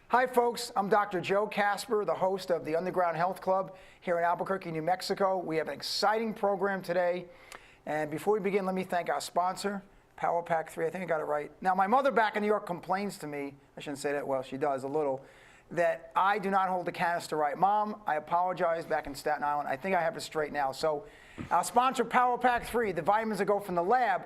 Hi folks, I'm Dr. Joe Casper, the host of the Underground Health Club here in Albuquerque, New Mexico. We have an exciting program today. And before we begin, let me thank our sponsor, Power Pack 3. I think I got it right. Now, my mother back in New York complains to me, I shouldn't say that, well, she does a little, that I do not hold the canister right. Mom, I apologize back in Staten Island. I think I have it straight now. So our sponsor, Power Pack 3, the vitamins that go from the lab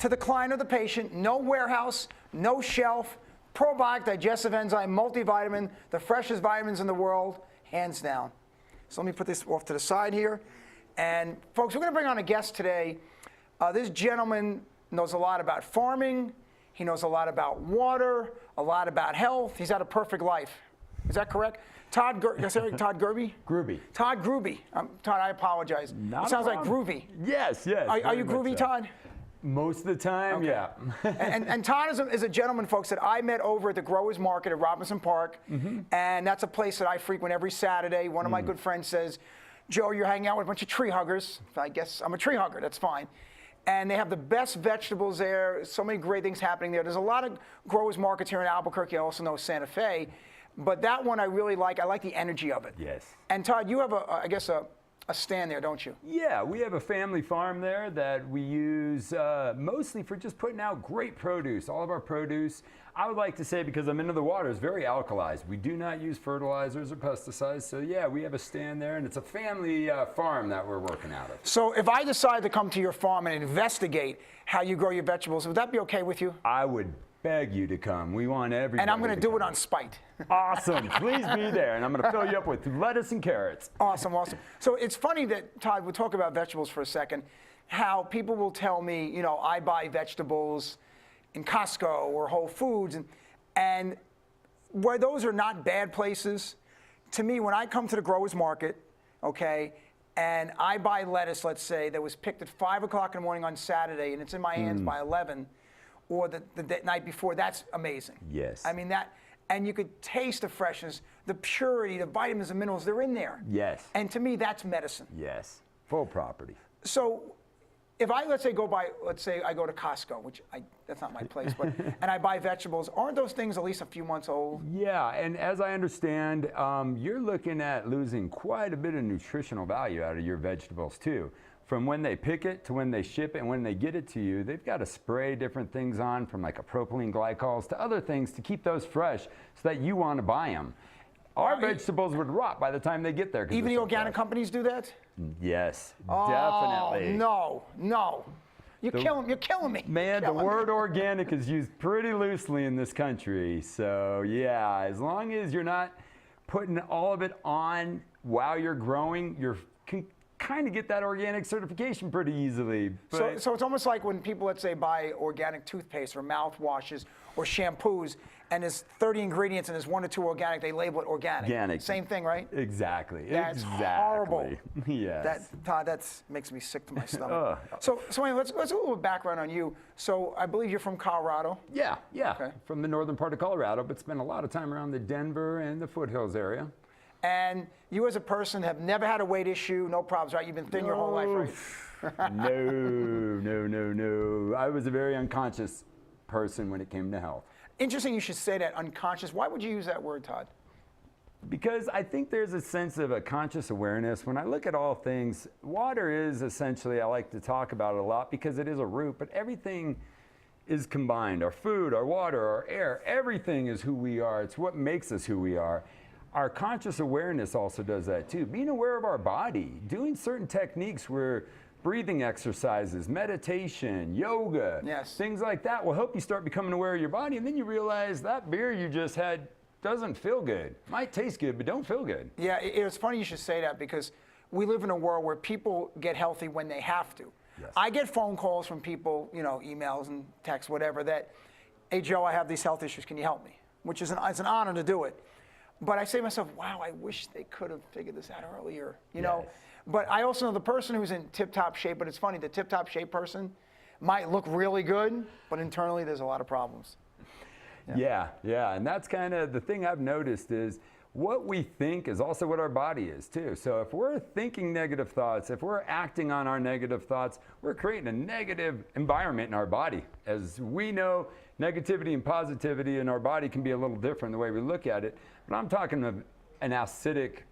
to the client or the patient, no warehouse, no shelf, probiotic, digestive enzyme, multivitamin, the freshest vitamins in the world, hands down. So let me put this off to the side here. And folks, we're going to bring on a guest today. This gentleman knows a lot about farming. He knows a lot about water, a lot about health. He's had a perfect life. Is that correct? Todd Gerby? Groovy. Todd Groovy. Todd, I apologize. Not it sounds like groovy. Yes, yes. Are you groovy, so. Todd? Most of the time, okay. Yeah. and Todd is a gentleman, folks, that I met over at the Growers Market at Robinson Park. Mm-hmm. And that's a place that I frequent every Saturday. One of my good friends says, Joe, you're hanging out with a bunch of tree huggers. I guess I'm a tree hugger. That's fine. And they have the best vegetables there. So many great things happening there. There's a lot of growers markets here in Albuquerque. I also know Santa Fe. But that one I really like. I like the energy of it. Yes. And Todd, you have, I guess, a stand there, don't you? Yeah, we have a family farm there that we use mostly for just putting out great produce. All of our produce, I would like to say, because I'm into the water, is very alkalized. We do not use fertilizers or pesticides. So yeah, we have a stand there, and it's a family farm that we're working out of. So if I decide to come to your farm and investigate how you grow your vegetables, would that be okay with you? I would beg you to come. We want everybody. And I'm going to do it on spite. Awesome. Please be there, and I'm going to fill you up with lettuce and carrots. Awesome, awesome. So it's funny that, Todd, we'll talk about vegetables for a second, how people will tell me, you know, I buy vegetables in Costco or Whole Foods, and where those are not bad places, to me, when I come to the growers market, okay, and I buy lettuce, let's say, that was picked at 5 o'clock in the morning on Saturday, and it's in my hands by 11, or the night before, that's amazing. Yes. I mean, that, and you could taste the freshness, the purity, the vitamins and minerals, they're in there. Yes. And to me, that's medicine. Yes. Full property. So if I, let's say I go to Costco, which that's not my place, but, and I buy vegetables, aren't those things at least a few months old? Yeah, and as I understand, you're looking at losing quite a bit of nutritional value out of your vegetables too. From when they pick it to when they ship it and when they get it to you, they've got to spray different things on, from like a propylene glycols to other things to keep those fresh so that you want to buy them. Our vegetables would rot by the time they get there. Even the organic companies do that? Yes, oh, definitely. No. You're killing me. Man, the word organic is used pretty loosely in this country. So yeah, as long as you're not putting all of it on while you're growing, you can kind of get that organic certification pretty easily. But so it's almost like when people, let's say, buy organic toothpaste or mouthwashes or shampoos, and there's 30 ingredients and there's 1 or 2 organic, they label it organic. Organic. Same thing, right? Exactly. That's exactly. horrible. Yes. Todd, that makes me sick to my stomach. So anyway, let's do a little background on you. So I believe you're from Colorado. Yeah. Okay. From the northern part of Colorado, but spent a lot of time around the Denver and the foothills area. And you as a person have never had a weight issue, no problems, right? You've been thin your whole life, right? No. I was a very unconscious person when it came to health. Interesting you should say that, unconscious. Why would you use that word, Todd? Because I think there's a sense of a conscious awareness. When I look at all things, water is essentially, I like to talk about it a lot because it is a root, but everything is combined. Our food, our water, our air, everything is who we are. It's what makes us who we are. Our conscious awareness also does that too. Being aware of our body, doing certain techniques where breathing exercises, meditation, yoga, things like that will help you start becoming aware of your body. And then you realize that beer you just had doesn't feel good. Might taste good, but don't feel good. Yeah, it's funny you should say that because we live in a world where people get healthy when they have to. Yes. I get phone calls from people, you know, emails and texts, whatever, that, hey, Joe, I have these health issues. Can you help me? Which is it's an honor to do it. But I say to myself, wow, I wish they could have figured this out earlier, you know? But I also know the person who's in tip-top shape, but it's funny, the tip-top shape person might look really good, but internally there's a lot of problems. Yeah, and that's kind of the thing I've noticed is what we think is also what our body is too. So if we're thinking negative thoughts, if we're acting on our negative thoughts, we're creating a negative environment in our body. As we know, negativity and positivity in our body can be a little different the way we look at it, but I'm talking of an acidic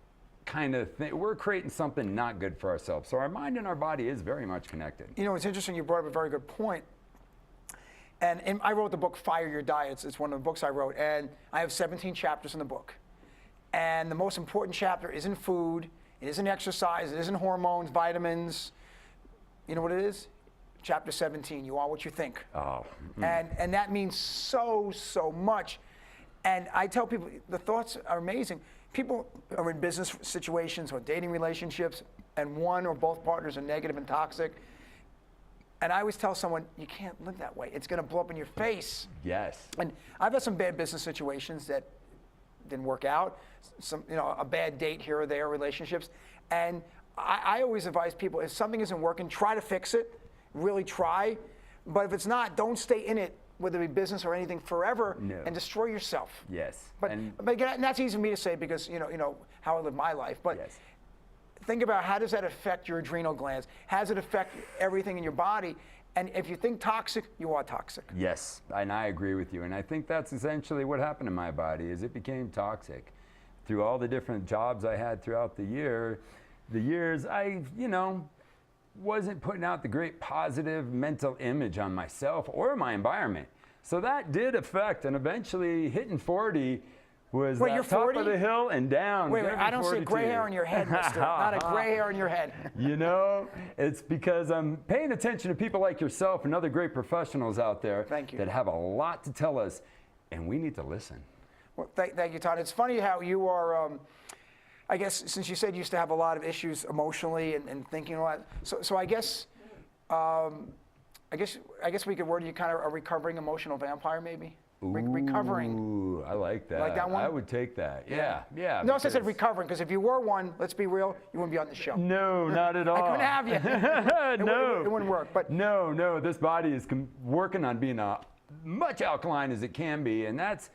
kind of thing. We're creating something not good for ourselves. So our mind and our body is very much connected. You know, it's interesting, you brought up a very good point. And I wrote the book, Fire Your Diet. It's one of the books I wrote. And I have 17 chapters in the book. And the most important chapter isn't food, it isn't exercise, it isn't hormones, vitamins. You know what it is? Chapter 17, you are what you think. Oh. And that means so much. And I tell people, the thoughts are amazing. People are in business situations or dating relationships, and one or both partners are negative and toxic. And I always tell someone, you can't live that way. It's going to blow up in your face. Yes. And I've had some bad business situations that didn't work out, some, you know, a bad date here or there, relationships. And I always advise people, if something isn't working, try to fix it, really try. But if it's not, don't stay in it, whether it be business or anything, forever, and destroy yourself. Yes. But again, that's easy for me to say because, you know how I live my life. But yes. Think about, how does that affect your adrenal glands? How does it affect everything in your body? And if you think toxic, you are toxic. Yes, and I agree with you. And I think that's essentially what happened in my body, is it became toxic. Through all the different jobs I had throughout the years, I, wasn't putting out the great positive mental image on myself or my environment. So that did affect, and eventually hitting 40 was Wait, you're top 40? of the hill and down. Wait, I don't see a gray 42. hair on your head, mister. Not a gray hair on your head. It's because I'm paying attention to people like yourself and other great professionals out there. Thank you. That have a lot to tell us, and we need to listen. Well, thank you, Todd. It's funny how you are, I guess, since you said you used to have a lot of issues emotionally and thinking a lot. So I guess we could word you kind of a recovering emotional vampire, maybe? Recovering. Ooh, I like that. Like that one? I would take that. Yeah. Notice I said recovering, because if you were one, let's be real, you wouldn't be on the show. No, not at all. I couldn't have you. No. It wouldn't work. But No, this body is working on being much alkaline as it can be, and that's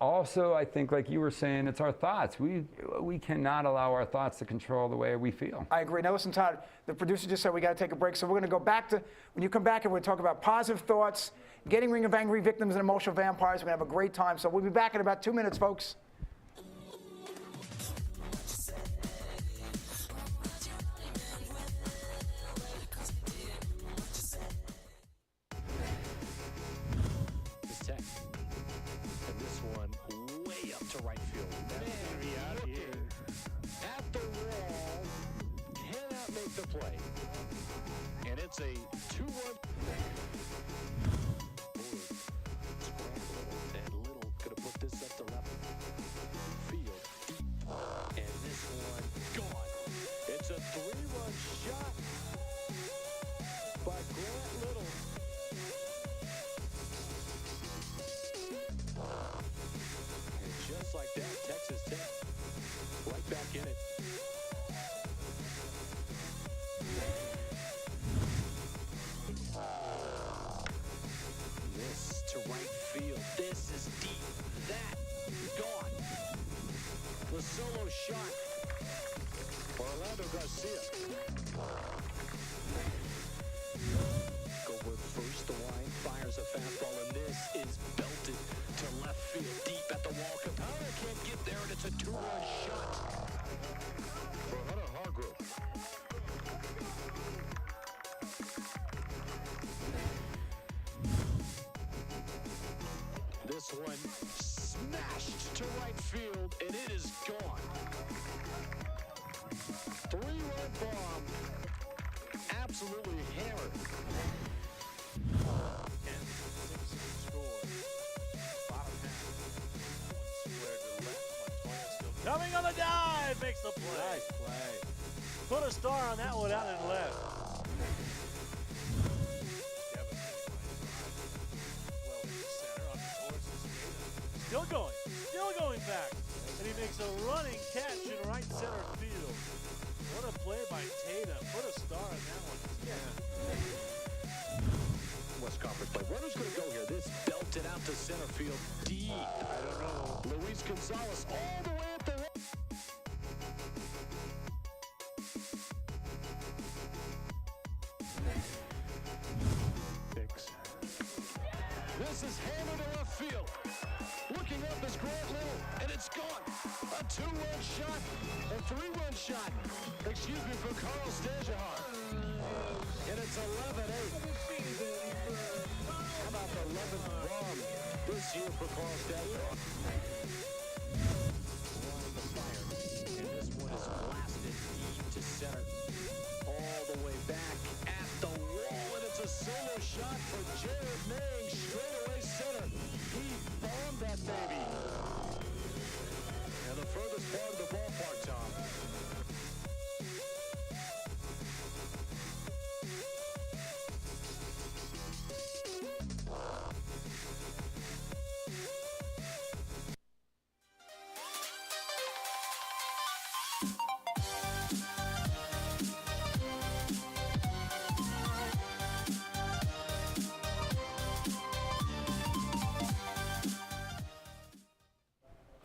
also, I think, like you were saying, it's our thoughts. We cannot allow our thoughts to control the way we feel. I agree. Now listen, Todd, the producer just said we got to take a break, so we're going to go back to, when you come back, and we'll talk about positive thoughts, getting rid of angry victims and emotional vampires. We're going to have a great time. So we'll be back in about 2 minutes, folks. And it's a 2-1. And Little gonna put this up to left field deep. And this one gone. It's a 3-run shot by Grant Little. And just like that, Texas Tech right back in it. To right field. This is deep. That gone. The solo shot. Orlando Garcia. Go with first. The line fires a fastball, and this is belted to left field, deep at the wall. Capella can't get there, and it's a 2-run shot for Hunter Hargrove. This one smashed to right field, and it is gone. 3-run bomb, absolutely hammered. And 6 score. Bottom half. Square to left. Montoya still coming on the dive, makes the play. Nice play. Put a star on that one out and left. Still going back, and he makes a running catch in right center field. What a play by Tatum. Put a star on that one. Yeah. West Conference play. Runner's going to go here. This belted out to center field deep. I don't know. Luis Gonzalez all the way at the This is hammered to left field. Looking up is Grant Little, and it's gone. A 2-run shot, a 3-run shot. Excuse me, for Carl Stajahan. And it's 11-8. How about the 11th bomb this year for Carl Stajahan? And this one is blasted deep to center. All the way back at the wall, and it's a solo shot for Jared Mang, straightaway center. He bombed that baby. And the furthest part of the ballpark, Tom.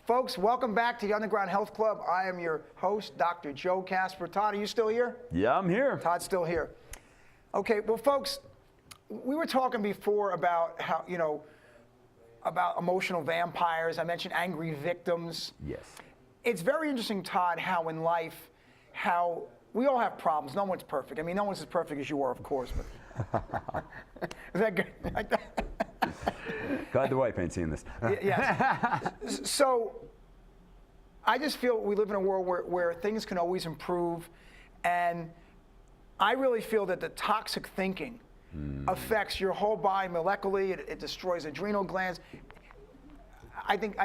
Folks, welcome back to the Underground Health Club. I am your host, Dr. Joe Casper. Todd, are you still here? Yeah, I'm here. Todd's still here. Okay, well, folks, we were talking before about how, about emotional vampires. I mentioned angry victims. Yes. It's very interesting, Todd, how in life, how we all have problems. No one's perfect. I mean, no one's as perfect as you are, of course. But is that good? Glad the wife ain't seeing this. Yes. So I just feel we live in a world where things can always improve. And I really feel that the toxic thinking affects your whole body molecularly. It destroys adrenal glands. I think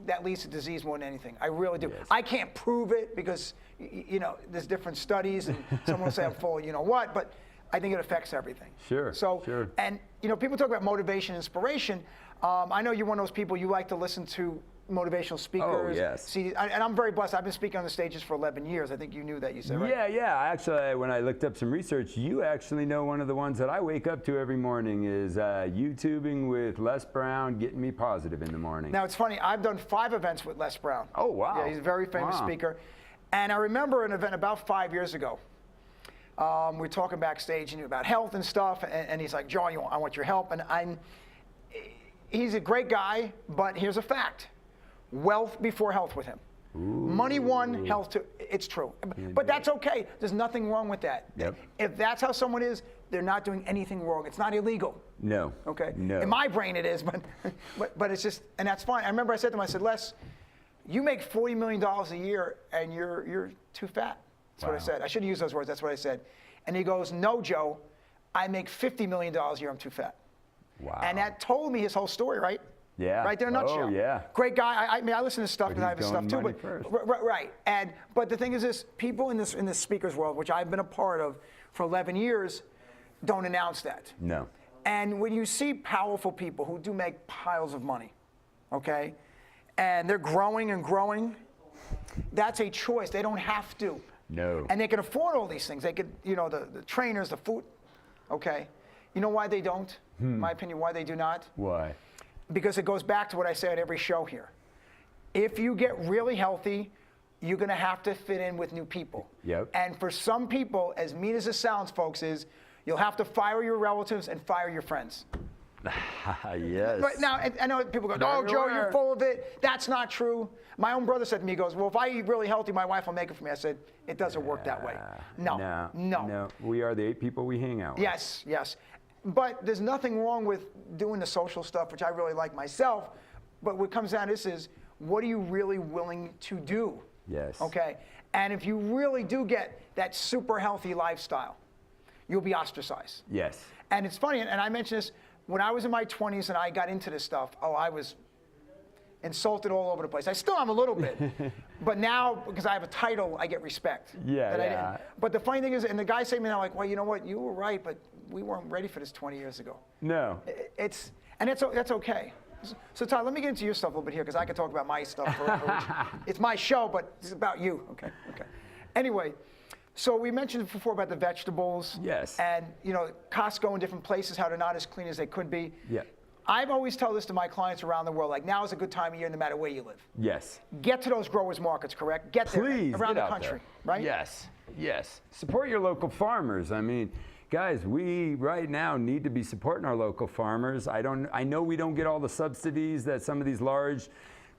that leads to disease more than anything. I really do. Yes. I can't prove it because, there's different studies and someone will say I'm full of what, but I think it affects everything. Sure. So, sure. And people talk about motivation, inspiration. I know you're one of those people, you like to listen to motivational speakers. Oh, yes. See, and I'm very blessed. I've been speaking on the stages for 11 years. I think you knew that, you said, right? Yeah. Actually, when I looked up some research, you actually know one of the ones that I wake up to every morning is YouTubing with Les Brown, getting me positive in the morning. Now, it's funny. I've done 5 events with Les Brown. Oh, wow. Yeah, he's a very famous Wow. speaker. And I remember an event about 5 years ago. We were talking backstage about health and stuff, and he's like, Joe, I want your help. And he's a great guy, but here's a fact. Wealth before health with him. Ooh. Money won, health two. It's true. But that's okay. There's nothing wrong with that. Yep. If that's how someone is, they're not doing anything wrong. It's not illegal. No. Okay? No. In my brain it is, but it's just, and that's fine. I remember I said to him, I said, Les, you make $40 million a year and you're too fat. That's what I said. I shouldn't use those words. That's what I said. And he goes, no, Joe, I make $50 million a year. I'm too fat. Wow. And that told me his whole story, right? Yeah. Right there in a nutshell. Oh, yeah. Great guy. I mean, I listen to stuff But and I have his he's stuff too. going But money first. right. But the thing is this: people in this speakers world, which I've been a part of for 11 years, don't announce that. No. And when you see powerful people who do make piles of money, okay, and they're growing and growing, that's a choice. They don't have to. No. And they can afford all these things. They could, the trainers, the food, okay. You know why they don't? In my opinion, why they do not? Why? Because it goes back to what I say at every show here. If you get really healthy, you're going to have to fit in with new people. Yep. And for some people, as mean as it sounds, folks, is you'll have to fire your relatives and fire your friends. Yes. But now, I know people go, oh, Joe, you're full of it. That's not true. My own brother said to me, he goes, well, if I eat really healthy, my wife will make it for me. I said, it doesn't work that way. No. We are the 8 people we hang out with. Yes. But there's nothing wrong with doing the social stuff, which I really like myself. But what comes down to this is, what are you really willing to do? Yes. Okay? And if you really do get that super healthy lifestyle, you'll be ostracized. Yes. And it's funny, and I mentioned this, when I was in my 20s and I got into this stuff, I was insulted all over the place. I still am a little bit. But now, because I have a title, I get respect. Yeah, that I yeah. didn't. But the funny thing is, and the guys say to me now, like, well, you know what, you were right, but we weren't ready for this 20 years ago. No. That's okay. So Todd, let me get into your stuff a little bit here, because I can talk about my stuff forever. It's my show, but it's about you. Okay. Anyway, so we mentioned before about the vegetables. Yes. And, Costco and different places, how they're not as clean as they could be. Yeah. I've always tell this to my clients around the world, like, now is a good time of year no matter where you live. Yes. Get to those growers markets, correct? Get there Please, around get the out country, there. right? Yes. Support your local farmers. I mean, guys, we right now need to be supporting our local farmers. I know we don't get all the subsidies that some of these large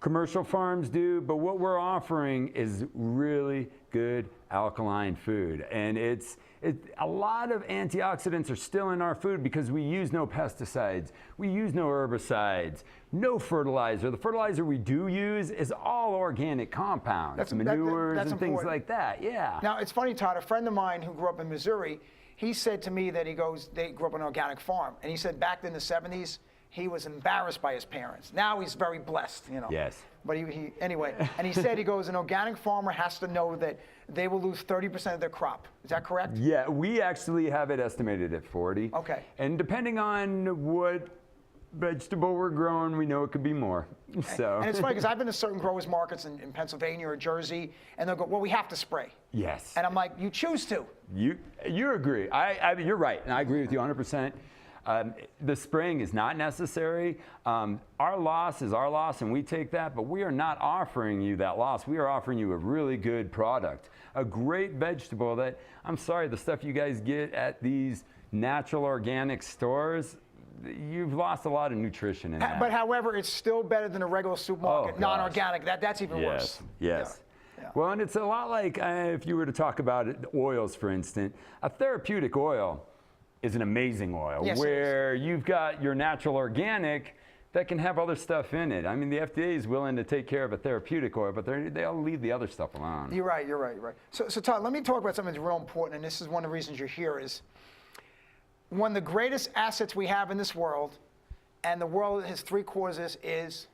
commercial farms do, but what we're offering is really good alkaline food. And a lot of antioxidants are still in our food because we use no pesticides, we use no herbicides, no fertilizer. The fertilizer we do use is all organic compounds, manures and things like that. Yeah. Now, it's funny, Todd, a friend of mine who grew up in Missouri, he said to me that they grew up on an organic farm. And he said back in the 70s, he was embarrassed by his parents. Now he's very blessed, you know. Yes. But anyway, and he said, an organic farmer has to know that they will lose 30% of their crop. Is that correct? Yeah, we actually have it estimated at 40. Okay. And depending on what vegetable we're growing, we know it could be more. So. And it's funny because I've been to certain growers markets in Pennsylvania or Jersey, and they'll go, well, we have to spray. Yes. And I'm like, you choose to. You agree. You're right, and I agree with you 100%. The spraying is not necessary. Our loss is our loss, and we take that, but we are not offering you that loss. We are offering you a really good product, a great vegetable that, I'm sorry, the stuff you guys get at these natural organic stores, you've lost a lot of nutrition in that. But however, it's still better than a regular supermarket, non-organic. That's even worse. Yes. Yeah. Well, and it's a lot like if you were to talk about oils, for instance, a therapeutic oil is an amazing oil, yes, where you've got your natural organic that can have other stuff in it. I mean, the FDA is willing to take care of a therapeutic oil, but they'll leave the other stuff alone. You're right. So Todd, let me talk about something that's real important, and this is one of the reasons you're here, is one of the greatest assets we have in this world, and the world has three causes, is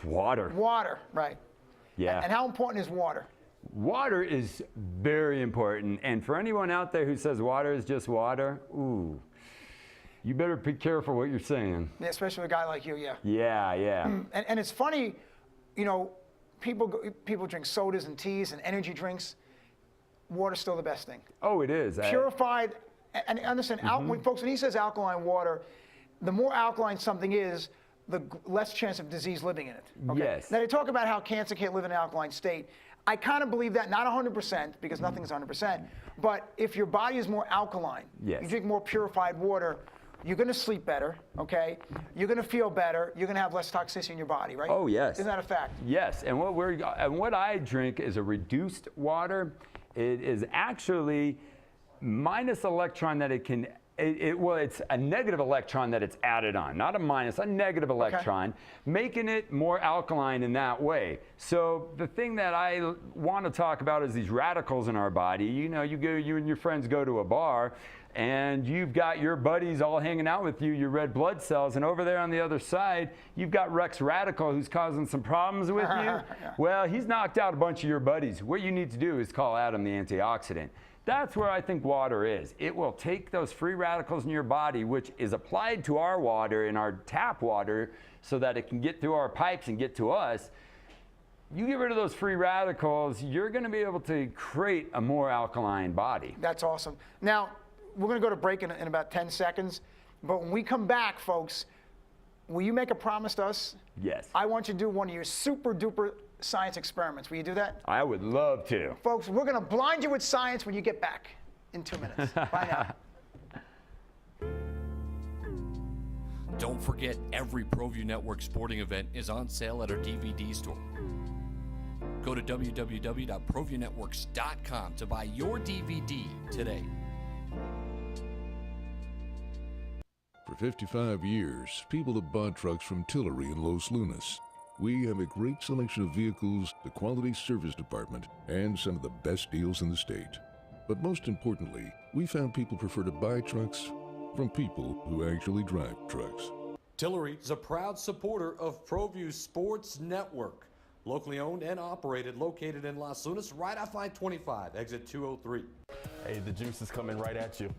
water. Water, right. Yeah. And how important is water? Water is very important, and for anyone out there who says water is just water, ooh, you better be careful what you're saying. Yeah, especially a guy like you, yeah. Yeah. And it's funny, people drink sodas and teas and energy drinks. Water's still the best thing. Oh, it is. Purified, and understand, folks, when he says alkaline water, the more alkaline something is, the less chance of disease living in it. Okay? Yes. Now, they talk about how cancer can't live in an alkaline state. I kind of believe that, not 100%, because nothing's 100%, but if your body is more alkaline, yes, you drink more purified water, you're going to sleep better, okay? You're going to feel better. You're going to have less toxicity in your body, right? Oh, yes. Isn't that a fact? Yes, and what I drink is a reduced water. It is actually minus electron that it can. It's a negative electron that it's added on, not a minus, a negative electron, making it more alkaline in that way. So the thing that I want to talk about is these radicals in our body. You and your friends go to a bar, and you've got your buddies all hanging out with you, your red blood cells, and over there on the other side, you've got Rex Radical who's causing some problems with you. Yeah. Well, he's knocked out a bunch of your buddies. What you need to do is call Adam the antioxidant. That's where I think water is. It will take those free radicals in your body, which is applied to our water in our tap water so that it can get through our pipes and get to us. You get rid of those free radicals, you're going to be able to create a more alkaline body. That's awesome. Now, we're going to go to break in about 10 seconds, but when we come back, folks, will you make a promise to us? Yes. I want you to do one of your super duper science experiments. Will you do that? I would love to. Folks, we're going to blind you with science when you get back in 2 minutes. Bye now. Don't forget, every Proview Network sporting event is on sale at our DVD store. Go to www.proviewNetworks.com to buy your DVD today. For 55 years, people have bought trucks from Tillery in Los Lunas. We have a great selection of vehicles, the quality service department, and some of the best deals in the state. But most importantly, we found people prefer to buy trucks from people who actually drive trucks. Tillery is a proud supporter of Proview Sports Network. Locally owned and operated, located in Los Lunas, right off I-25, exit 203. Hey, the juice is coming right at you.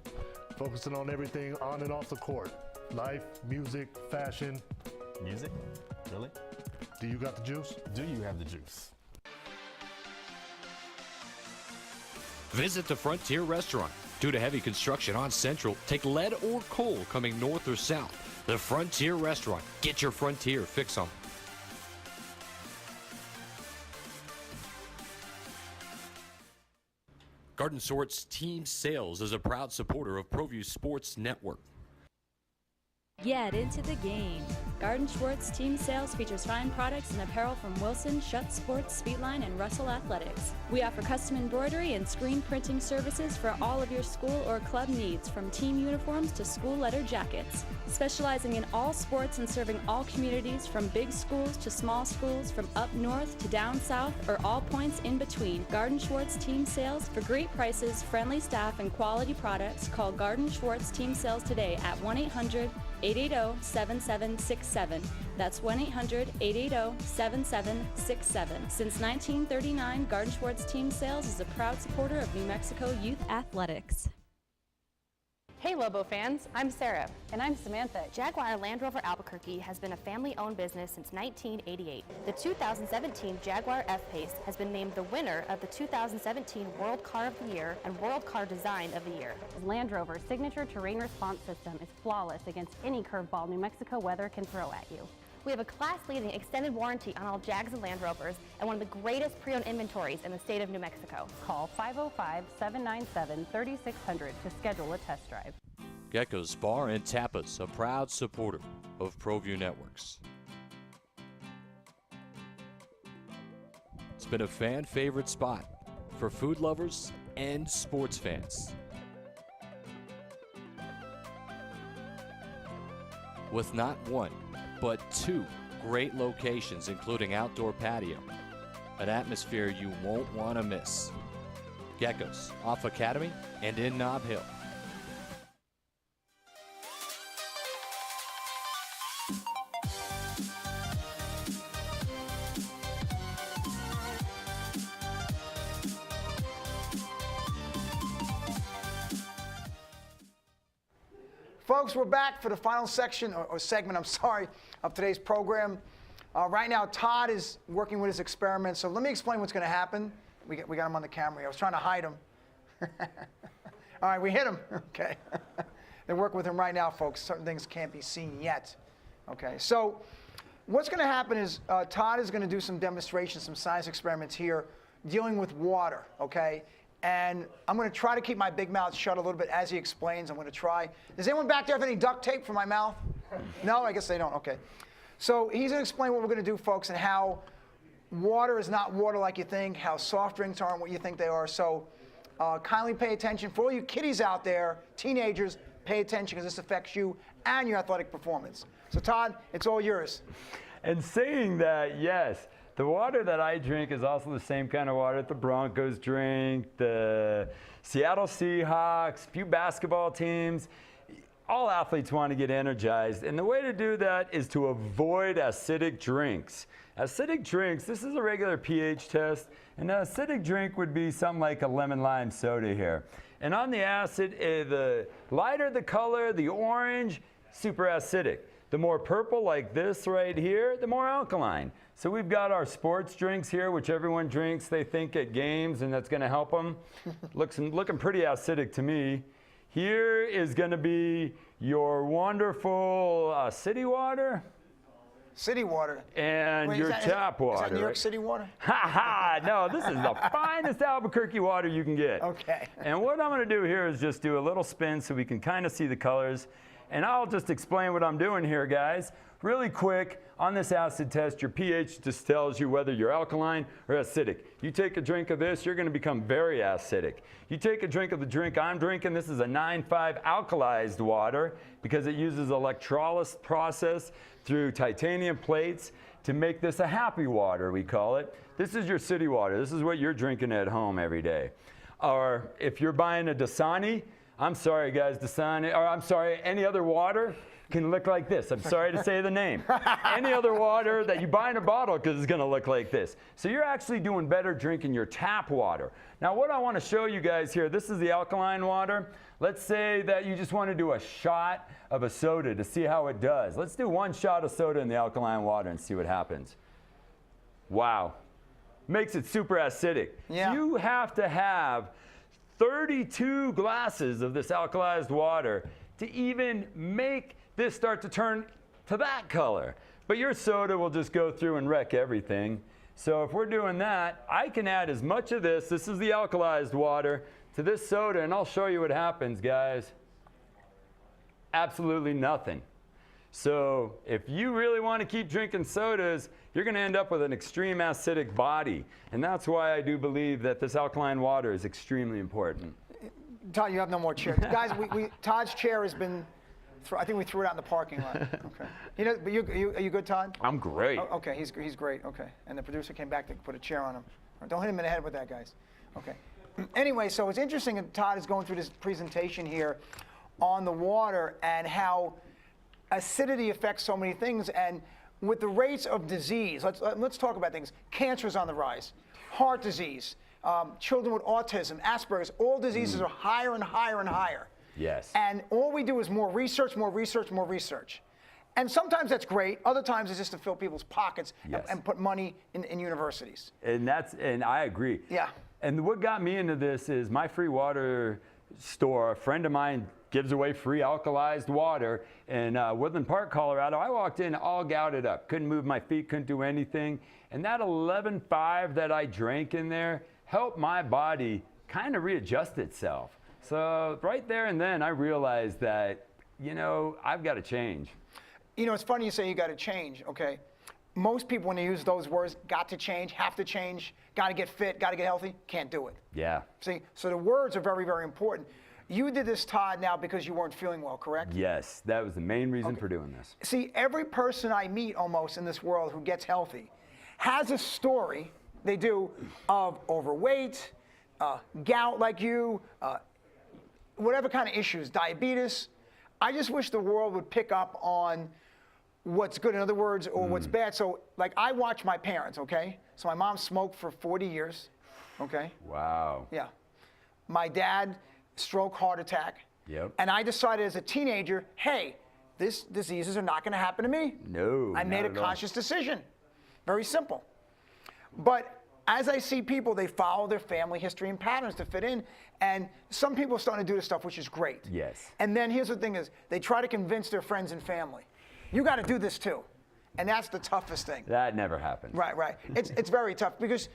Focusing on everything on and off the court. Life, music, fashion. Music? Really? Do you got the juice? Do you have the juice? Visit the Frontier Restaurant. Due to heavy construction on Central, take lead or coal coming north or south. The Frontier Restaurant. Get your Frontier fix on. Garden Sort's Team Sales is a proud supporter of Proview Sports Network. Get into the game. Garden Schwartz Team Sales features fine products and apparel from Wilson, Schutt Sports, Speedline, and Russell Athletics. We offer custom embroidery and screen printing services for all of your school or club needs, from team uniforms to school letter jackets. Specializing in all sports and serving all communities, from big schools to small schools, from up north to down south, or all points in between. Garden Schwartz Team Sales. For great prices, friendly staff, and quality products, call Garden Schwartz Team Sales today at 1-800-880-7767. That's 1-800-880-7767. Since 1939, Garden Schwartz Team Sales is a proud supporter of New Mexico youth athletics. Hey Lobo fans, I'm Sarah. And I'm Samantha. Jaguar Land Rover Albuquerque has been a family-owned business since 1988. The 2017 Jaguar F-Pace has been named the winner of the 2017 World Car of the Year and World Car Design of the Year. Land Rover's signature terrain response system is flawless against any curveball New Mexico weather can throw at you. We have a class-leading extended warranty on all Jags and Land Rovers and one of the greatest pre-owned inventories in the state of New Mexico. Call 505-797-3600 to schedule a test drive. Gecko's Bar and Tapas, a proud supporter of Proview Networks. It's been a fan-favorite spot for food lovers and sports fans. With not one, but two great locations, including outdoor patio, an atmosphere you won't want to miss. Gecko's, off Academy and in Nob Hill. Folks, we're back for the final section, or segment, I'm sorry, of today's program. Right now, Todd is working with his experiment, so let me explain what's going to happen. We got him on the camera here. I was trying to hide him. All right, we hit him. Okay. They're working with him right now, folks. Certain things can't be seen yet. Okay, so what's going to happen is Todd is going to do some demonstrations, some science experiments here dealing with water, okay? And I'm going to try to keep my big mouth shut a little bit as he explains. I'm going to try. Does anyone back there have any duct tape for my mouth? No, I guess they don't. Okay. So he's going to explain what we're going to do, folks, and how water is not water like you think, how soft drinks aren't what you think they are. So kindly pay attention. For all you kiddies out there, teenagers, pay attention because this affects you and your athletic performance. So Todd, it's all yours. And saying that, yes, the water that I drink is also the same kind of water that the Broncos drink, the Seattle Seahawks, a few basketball teams. All athletes want to get energized, and the way to do that is to avoid acidic drinks. Acidic drinks, this is a regular pH test, and an acidic drink would be something like a lemon lime soda here. And on the acid, the lighter the color, the orange, super acidic. The more purple, like this right here, the more alkaline. So we've got our sports drinks here, which everyone drinks, they think, at games, and that's going to help them. Looking pretty acidic to me. Here is going to be your wonderful city water. City water. And Wait, your tap water. Is that New York right? City water? Ha ha! No, this is the finest Albuquerque water you can get. Okay. And what I'm going to do here is just do a little spin so we can kind of see the colors. And I'll just explain what I'm doing here, guys. Really quick, on this acid test, your pH just tells you whether you're alkaline or acidic. You take a drink of this, you're going to become very acidic. You take a drink of the drink I'm drinking, this is a 9.5 alkalized water because it uses electrolysis process through titanium plates to make this a happy water, we call it. This is your city water. This is what you're drinking at home every day. Or if you're buying a Dasani, I'm sorry, guys, Dasani, or I'm sorry, any other water can look like this. I'm sorry to say the name. Any other water that you buy in a bottle because it's going to look like this. So you're actually doing better drinking your tap water. Now what I want to show you guys here, this is the alkaline water. Let's say that you just want to do a shot of a soda to see how it does. Let's do one shot of soda in the alkaline water and see what happens. Wow. Makes it super acidic. Yeah. You have to have 32 glasses of this alkalized water to even make this start to turn to that color. But your soda will just go through and wreck everything. So if we're doing that, I can add as much of this is the alkalized water, to this soda, and I'll show you what happens, guys. Absolutely nothing. So if you really want to keep drinking sodas, you're going to end up with an extreme acidic body. And that's why I do believe that this alkaline water is extremely important. Todd, you have no more chairs. Guys, Todd's chair has been, I think we threw it out in the parking lot. Okay. You know, but are you good, Todd? I'm great. Oh, okay, he's great. Okay. And the producer came back to put a chair on him. Don't hit him in the head with that, guys. Okay. Anyway, so it's interesting that Todd is going through this presentation here on the water and how acidity affects so many things. And with the rates of disease, let's talk about things. Cancer is on the rise, heart disease, children with autism, Asperger's, all diseases are higher and higher and higher. Yes. And all we do is more research, more research, more research. And sometimes that's great. Other times it's just to fill people's pockets and put money in universities. And I agree. Yeah. And what got me into this is my free water store. A friend of mine gives away free alkalized water in Woodland Park, Colorado. I walked in all gouted up, couldn't move my feet, couldn't do anything. And that 11.5 that I drank in there helped my body kind of readjust itself. So right there and then I realized that, you know, I've got to change. You know, it's funny you say you got to change, okay? Most people, when they use those words, got to change, have to change, got to get fit, got to get healthy, can't do it. Yeah. See, so the words are very, very important. You did this, Todd, now because you weren't feeling well, correct? Yes, that was the main reason for doing this. See, every person I meet almost in this world who gets healthy has a story, they do, of overweight, gout like you, whatever kind of issues, diabetes. I just wish the world would pick up on what's good, in other words, or what's bad. So, like, I watch my parents, okay? So my mom smoked for 40 years, okay? Wow. Yeah. My dad, stroke, heart attack. Yep. And I decided as a teenager, hey, these diseases are not going to happen to me. No. I made a conscious decision. Very simple. But as I see people, they follow their family history and patterns to fit in. And some people are starting to do this stuff, which is great. Yes. And then here's the thing is, they try to convince their friends and family. You got to do this too. And that's the toughest thing. That never happens. Right, right. It's very tough because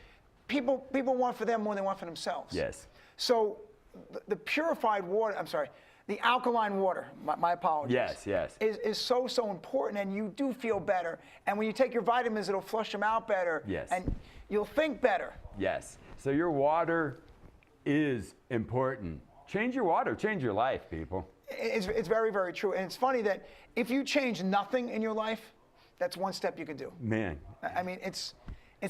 people want for them more than they want for themselves. Yes. So the purified water, the alkaline water, my apologies. Yes, yes. Is so important, and you do feel better. And when you take your vitamins, it'll flush them out better. Yes. And you'll think better. Yes. So your water is important. Change your water, change your life, people. It's very, very true. And it's funny that if you change nothing in your life, that's one step you can do. Man. I mean, it's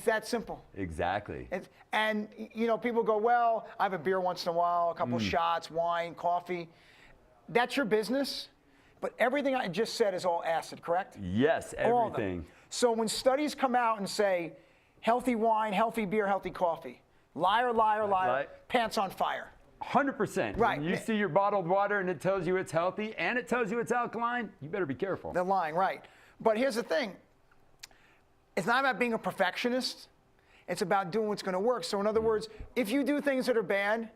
that simple. Exactly. And, you know, people go, well, I have a beer once in a while, a couple shots, wine, coffee. That's your business. But everything I just said is all acid, correct? Yes, All of them. everything. So when studies come out and say, healthy wine, healthy beer, healthy coffee, liar, liar, liar, pants on fire. 100%. Right. When you see your bottled water and it tells you it's healthy and it tells you it's alkaline, you better be careful. They're lying, right. But here's the thing. It's not about being a perfectionist. It's about doing what's going to work. So in other words, if you do things that are bad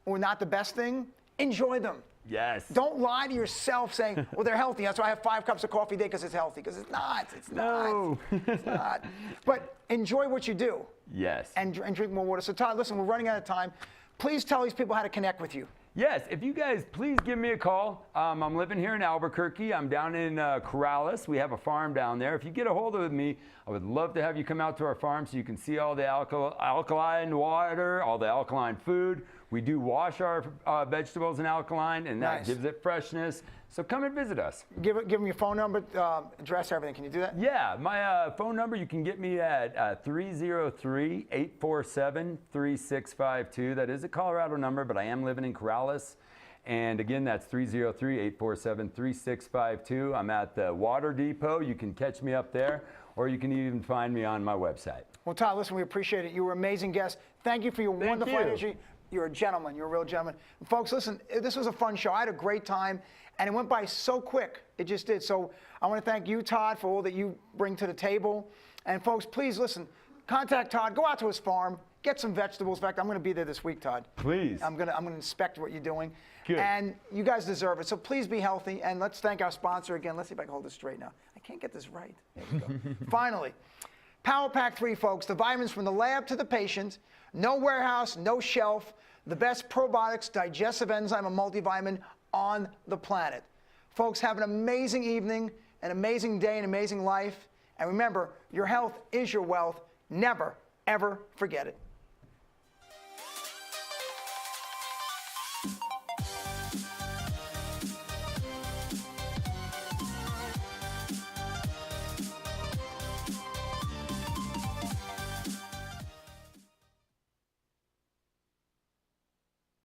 or not the best thing, enjoy them. Yes. Don't lie to yourself saying, well, they're healthy. That's why I have 5 cups of coffee a day because it's healthy. Because it's not. It's No. not. It's not. But enjoy what you do. Yes. And drink more water. So Todd, listen, we're running out of time. Please tell these people how to connect with you. Yes, if you guys please give me a call. I'm living here in Albuquerque. I'm down in Corrales. We have a farm down there. If you get a hold of me, I would love to have you come out to our farm so you can see all the alkaline water, all the alkaline food. We do wash our vegetables in alkaline, and that gives it freshness. So come and visit us. Give them your phone number, address, everything. Can you do that? Yeah, my phone number, you can get me at 303-847-3652. That is a Colorado number, but I am living in Corrales. And again, that's 303-847-3652. I'm at the Water Depot. You can catch me up there, or you can even find me on my website. Well, Todd, listen, we appreciate it. You were an amazing guest. Thank you for your wonderful energy. You're a gentleman. You're a real gentleman. Folks, listen, this was a fun show. I had a great time, and it went by so quick. It just did. So I want to thank you, Todd, for all that you bring to the table. And folks, please listen. Contact Todd. Go out to his farm. Get some vegetables. In fact, I'm going to be there this week, Todd. Please. I'm going to inspect what you're doing. Good. And you guys deserve it. So please be healthy. And let's thank our sponsor again. Let's see if I can hold this straight now. I can't get this right. There we go. Finally, Power Pack 3, folks. The vitamins from the lab to the patient. No warehouse, no shelf. the best probiotics, digestive enzyme, and multivitamin on the planet. Folks, have an amazing evening, an amazing day, an amazing life. And remember, your health is your wealth. Never, ever forget it.